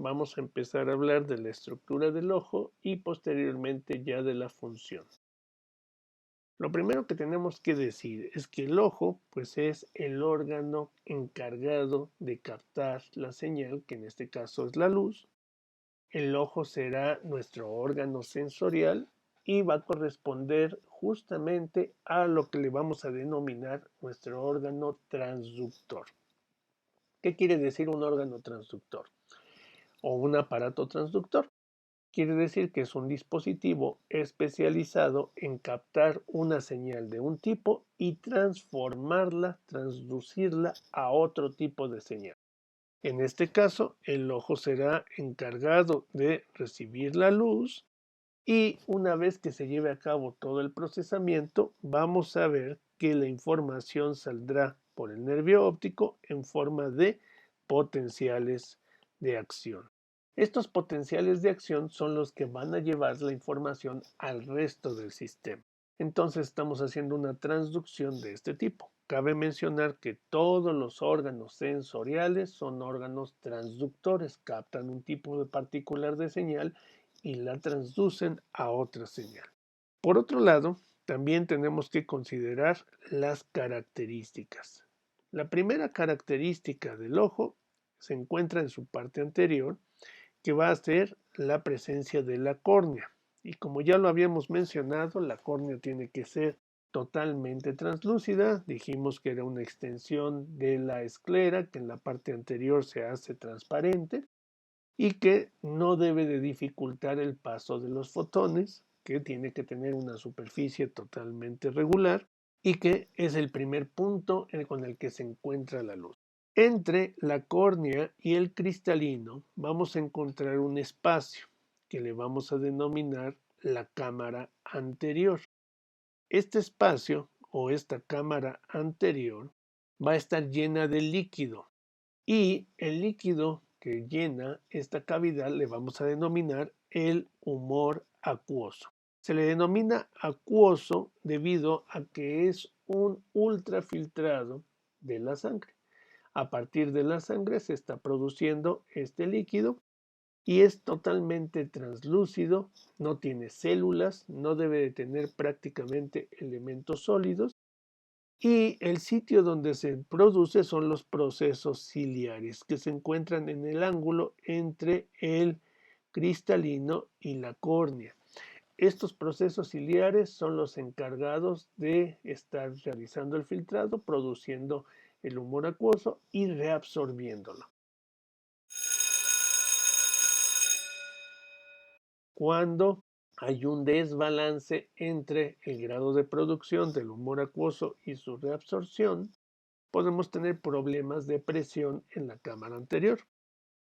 vamos a empezar a hablar de la estructura del ojo y posteriormente ya de la función. Lo primero que tenemos que decir es que el ojo pues es el órgano encargado de captar la señal, que en este caso es la luz. El ojo será nuestro órgano sensorial y va a corresponder justamente a lo que le vamos a denominar nuestro órgano transductor. ¿Qué quiere decir un órgano transductor o un aparato transductor? Quiere decir que es un dispositivo especializado en captar una señal de un tipo y transformarla, transducirla a otro tipo de señal. En este caso, el ojo será encargado de recibir la luz y una vez que se lleve a cabo todo el procesamiento, vamos a ver que la información saldrá por el nervio óptico en forma de potenciales de acción. Estos potenciales de acción son los que van a llevar la información al resto del sistema. Entonces estamos haciendo una transducción de este tipo. Cabe mencionar que todos los órganos sensoriales son órganos transductores, captan un tipo de particular de señal y la transducen a otra señal. Por otro lado, también tenemos que considerar las características. La primera característica del ojo se encuentra en su parte anterior, que va a ser la presencia de la córnea. Y como ya lo habíamos mencionado, la córnea tiene que ser totalmente translúcida. Dijimos que era una extensión de la esclera, que en la parte anterior se hace transparente y que no debe de dificultar el paso de los fotones, que tiene que tener una superficie totalmente regular y que es el primer punto con el que se encuentra la luz. Entre la córnea y el cristalino vamos a encontrar un espacio que le vamos a denominar la cámara anterior. Este espacio o esta cámara anterior va a estar llena de líquido y el líquido que llena esta cavidad le vamos a denominar el humor acuoso. Se le denomina acuoso debido a que es un ultrafiltrado de la sangre. A partir de la sangre se está produciendo este líquido y es totalmente translúcido, no tiene células, no debe de tener prácticamente elementos sólidos y el sitio donde se produce son los procesos ciliares que se encuentran en el ángulo entre el cristalino y la córnea. Estos procesos ciliares son los encargados de estar realizando el filtrado, produciendo el humor acuoso y reabsorbiéndolo. Cuando hay un desbalance entre el grado de producción del humor acuoso y su reabsorción, podemos tener problemas de presión en la cámara anterior.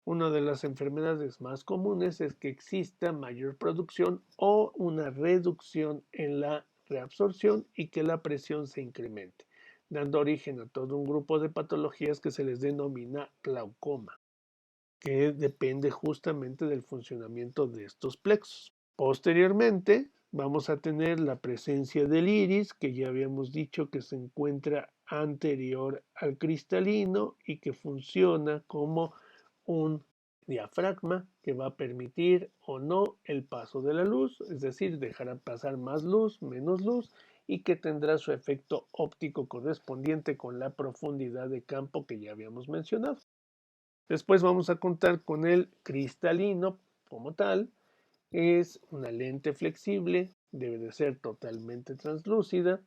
Una de las enfermedades más comunes es que exista mayor producción o una reducción en la reabsorción y que la presión se incremente, dando origen a todo un grupo de patologías que se les denomina glaucoma, que depende justamente del funcionamiento de estos plexos. Posteriormente, vamos a tener la presencia del iris, que ya habíamos dicho que se encuentra anterior al cristalino y que funciona como un diafragma que va a permitir o no el paso de la luz, es decir, dejará pasar más luz, menos luz, y que tendrá su efecto óptico correspondiente con la profundidad de campo que ya habíamos mencionado. Después vamos a contar con el cristalino como tal. Es una lente flexible, debe de ser totalmente translúcida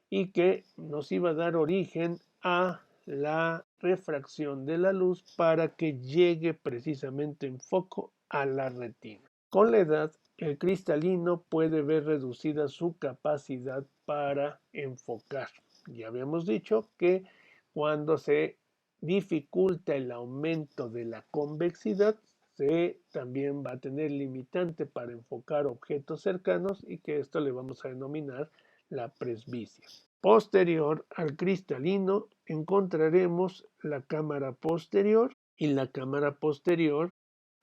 y que nos iba a dar origen a la refracción de la luz para que llegue precisamente en foco a la retina. Con la edad, el cristalino puede ver reducida su capacidad para enfocar. Ya habíamos dicho que cuando se dificulta el aumento de la convexidad, se también va a tener limitante para enfocar objetos cercanos y que esto le vamos a denominar la presbicia. Posterior al cristalino encontraremos la cámara posterior y la cámara posterior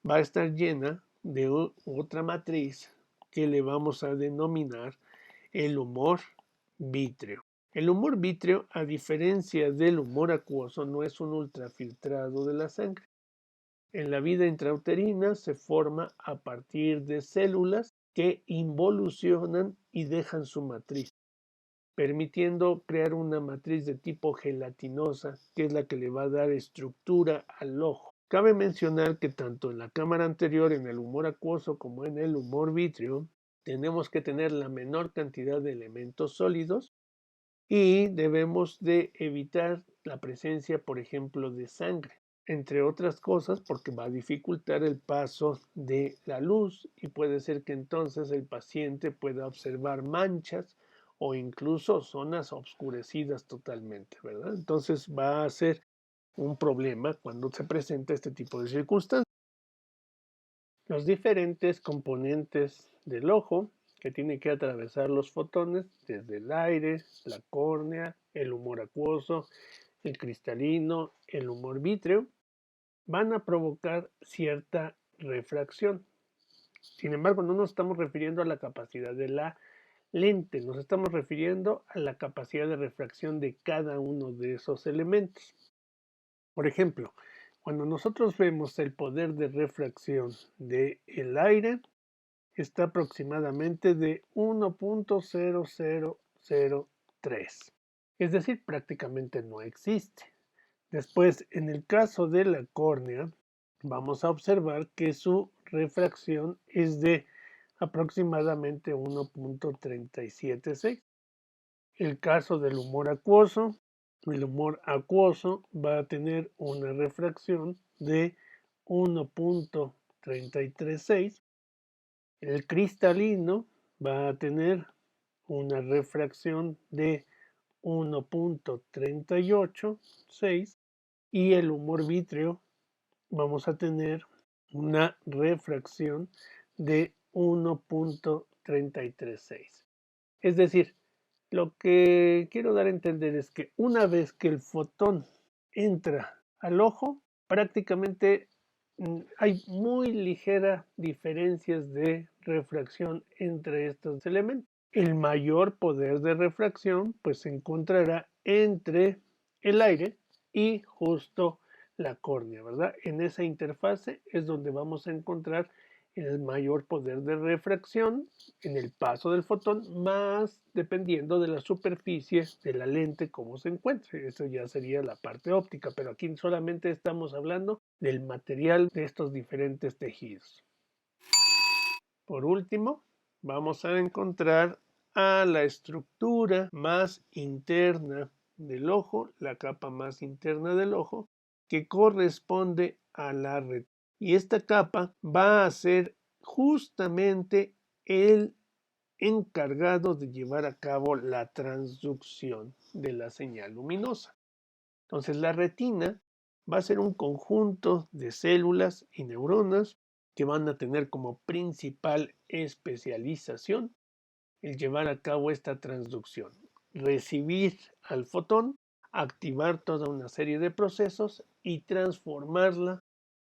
va a estar llena de otra matriz que le vamos a denominar el humor vítreo. El humor vítreo, a diferencia del humor acuoso, no es un ultrafiltrado de la sangre. En la vida intrauterina se forma a partir de células que involucionan y dejan su matriz, permitiendo crear una matriz de tipo gelatinosa, que es la que le va a dar estructura al ojo. Cabe mencionar que tanto en la cámara anterior, en el humor acuoso, como en el humor vítreo, tenemos que tener la menor cantidad de elementos sólidos y debemos de evitar la presencia, por ejemplo, de sangre, entre otras cosas, porque va a dificultar el paso de la luz y puede ser que entonces el paciente pueda observar manchas o incluso zonas oscurecidas totalmente, ¿verdad? Entonces va a ser un problema cuando se presenta este tipo de circunstancias. Los diferentes componentes del ojo que tienen que atravesar los fotones, desde el aire, la córnea, el humor acuoso, el cristalino, el humor vítreo, van a provocar cierta refracción. Sin embargo, no nos estamos refiriendo a la capacidad de la lente, nos estamos refiriendo a la capacidad de refracción de cada uno de esos elementos. Por ejemplo, cuando nosotros vemos el poder de refracción del aire, está aproximadamente de 1.0003, es decir, prácticamente no existe. Después, en el caso de la córnea, vamos a observar que su refracción es de aproximadamente 1.376. El caso del humor acuoso, el humor acuoso va a tener una refracción de 1.336. El cristalino va a tener una refracción de 1.386 y el humor vítreo vamos a tener una refracción de 1.336. Es decir, lo que quiero dar a entender es que una vez que el fotón entra al ojo, prácticamente hay muy ligeras diferencias de refracción entre estos elementos. El mayor poder de refracción pues se encontrará entre el aire y justo la córnea, ¿verdad? En esa interfase es donde vamos a encontrar el mayor poder de refracción en el paso del fotón, más dependiendo de la superficie de la lente, cómo se encuentre. Eso ya sería la parte óptica, pero aquí solamente estamos hablando del material de estos diferentes tejidos. Por último, vamos a encontrar a la estructura más interna del ojo, la capa más interna del ojo, que corresponde a la retina. Y esta capa va a ser justamente el encargado de llevar a cabo la transducción de la señal luminosa. Entonces la retina va a ser un conjunto de células y neuronas que van a tener como principal especialización el llevar a cabo esta transducción, recibir al fotón, activar toda una serie de procesos y transformarla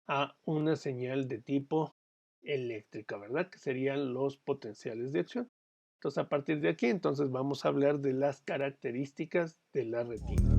a una señal de tipo eléctrica, ¿verdad? Que serían los potenciales de acción. Entonces, a partir de aquí, entonces vamos a hablar de las características de la retina.